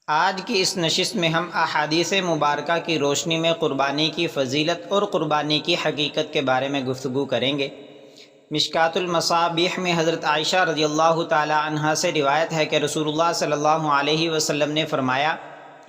آج کی اس نشست میں ہم احادیث مبارکہ کی روشنی میں قربانی کی فضیلت اور قربانی کی حقیقت کے بارے میں گفتگو کریں گے۔ مشکوٰۃ المصابیح میں حضرت عائشہ رضی اللہ تعالی عنہا سے روایت ہے کہ رسول اللہ صلی اللہ علیہ وسلم نے فرمایا،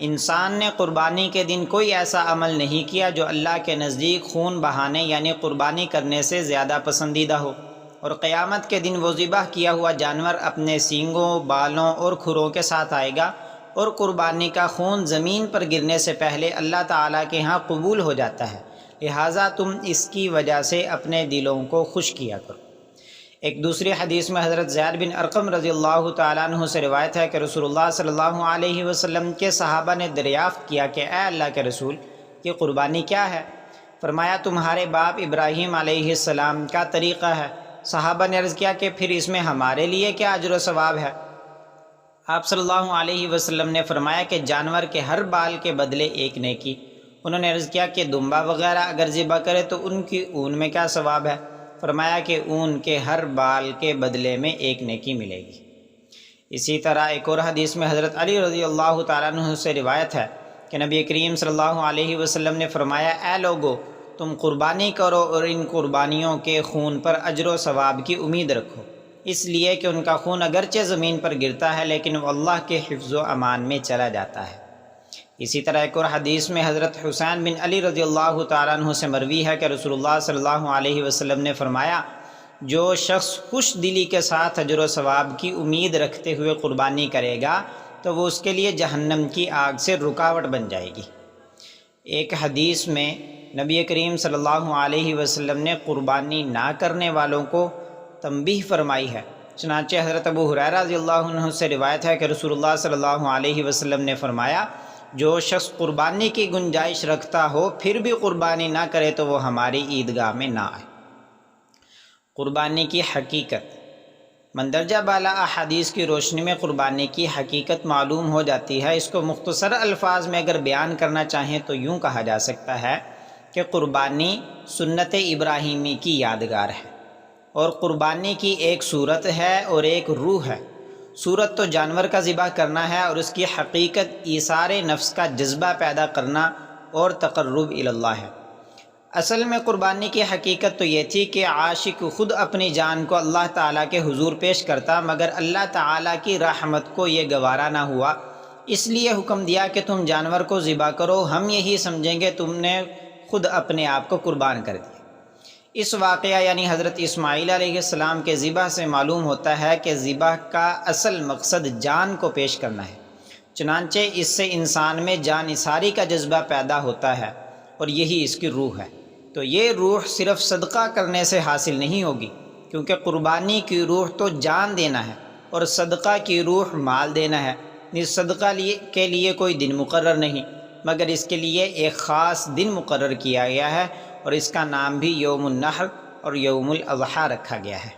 انسان نے قربانی کے دن کوئی ایسا عمل نہیں کیا جو اللہ کے نزدیک خون بہانے یعنی قربانی کرنے سے زیادہ پسندیدہ ہو، اور قیامت کے دن وہ ذبح کیا ہوا جانور اپنے سینگوں، بالوں اور کھروں کے ساتھ آئے گا، اور قربانی کا خون زمین پر گرنے سے پہلے اللہ تعالیٰ کے ہاں قبول ہو جاتا ہے، لہٰذا تم اس کی وجہ سے اپنے دلوں کو خوش کیا کرو۔ ایک دوسری حدیث میں حضرت زید بن ارقم رضی اللہ تعالیٰ عنہ سے روایت ہے کہ رسول اللہ صلی اللہ علیہ وسلم کے صحابہ نے دریافت کیا کہ اے اللہ کے رسول، یہ قربانی کیا ہے؟ فرمایا، تمہارے باپ ابراہیم علیہ السلام کا طریقہ ہے۔ صحابہ نے عرض کیا کہ پھر اس میں ہمارے لیے کیا اجر و ثواب ہے؟ آپ صلی اللہ علیہ وسلم نے فرمایا کہ جانور کے ہر بال کے بدلے ایک نیکی۔ انہوں نے عرض کیا کہ دمبا وغیرہ اگر ذبح کرے تو ان کی اون میں کیا ثواب ہے؟ فرمایا کہ اون کے ہر بال کے بدلے میں ایک نیکی ملے گی۔ اسی طرح ایک اور حدیث میں حضرت علی رضی اللہ تعالیٰ عنہ سے روایت ہے کہ نبی کریم صلی اللہ علیہ وسلم نے فرمایا، اے لوگو، تم قربانی کرو اور ان قربانیوں کے خون پر اجر و ثواب کی امید رکھو، اس لیے کہ ان کا خون اگرچہ زمین پر گرتا ہے لیکن وہ اللہ کے حفظ و امان میں چلا جاتا ہے۔ اسی طرح ایک اور حدیث میں حضرت حسین بن علی رضی اللہ تعالیٰ عنہ سے مروی ہے کہ رسول اللہ صلی اللہ علیہ وسلم نے فرمایا، جو شخص خوش دلی کے ساتھ اجر و ثواب کی امید رکھتے ہوئے قربانی کرے گا تو وہ اس کے لیے جہنم کی آگ سے رکاوٹ بن جائے گی۔ ایک حدیث میں نبی کریم صلی اللہ علیہ وسلم نے قربانی نہ کرنے والوں کو تنبیہ فرمائی ہے۔ چنانچہ حضرت ابو ہریرہ رضی اللہ عنہ سے روایت ہے کہ رسول اللہ صلی اللہ علیہ وسلم نے فرمایا، جو شخص قربانی کی گنجائش رکھتا ہو پھر بھی قربانی نہ کرے تو وہ ہماری عیدگاہ میں نہ آئے۔ قربانی کی حقیقت۔ مندرجہ بالا احادیث کی روشنی میں قربانی کی حقیقت معلوم ہو جاتی ہے۔ اس کو مختصر الفاظ میں اگر بیان کرنا چاہیں تو یوں کہا جا سکتا ہے کہ قربانی سنت ابراہیمی کی یادگار ہے، اور قربانی کی ایک صورت ہے اور ایک روح ہے۔ صورت تو جانور کا ذبح کرنا ہے اور اس کی حقیقت ایثار نفس کا جذبہ پیدا کرنا اور تقرب اللہ ہے۔ اصل میں قربانی کی حقیقت تو یہ تھی کہ عاشق خود اپنی جان کو اللہ تعالیٰ کے حضور پیش کرتا، مگر اللہ تعالیٰ کی رحمت کو یہ گوارا نہ ہوا، اس لیے حکم دیا کہ تم جانور کو ذبح کرو، ہم یہی سمجھیں گے تم نے خود اپنے آپ کو قربان کر دیا۔ اس واقعہ یعنی حضرت اسماعیل علیہ السلام کے ذبح سے معلوم ہوتا ہے کہ ذبح کا اصل مقصد جان کو پیش کرنا ہے، چنانچہ اس سے انسان میں جان نثاری کا جذبہ پیدا ہوتا ہے اور یہی اس کی روح ہے۔ تو یہ روح صرف صدقہ کرنے سے حاصل نہیں ہوگی، کیونکہ قربانی کی روح تو جان دینا ہے اور صدقہ کی روح مال دینا ہے۔ اس صدقہ کے لیے کوئی دن مقرر نہیں، مگر اس کے لیے ایک خاص دن مقرر کیا گیا ہے اور اس کا نام بھی یوم النحر اور یوم الاضحیٰ رکھا گیا ہے۔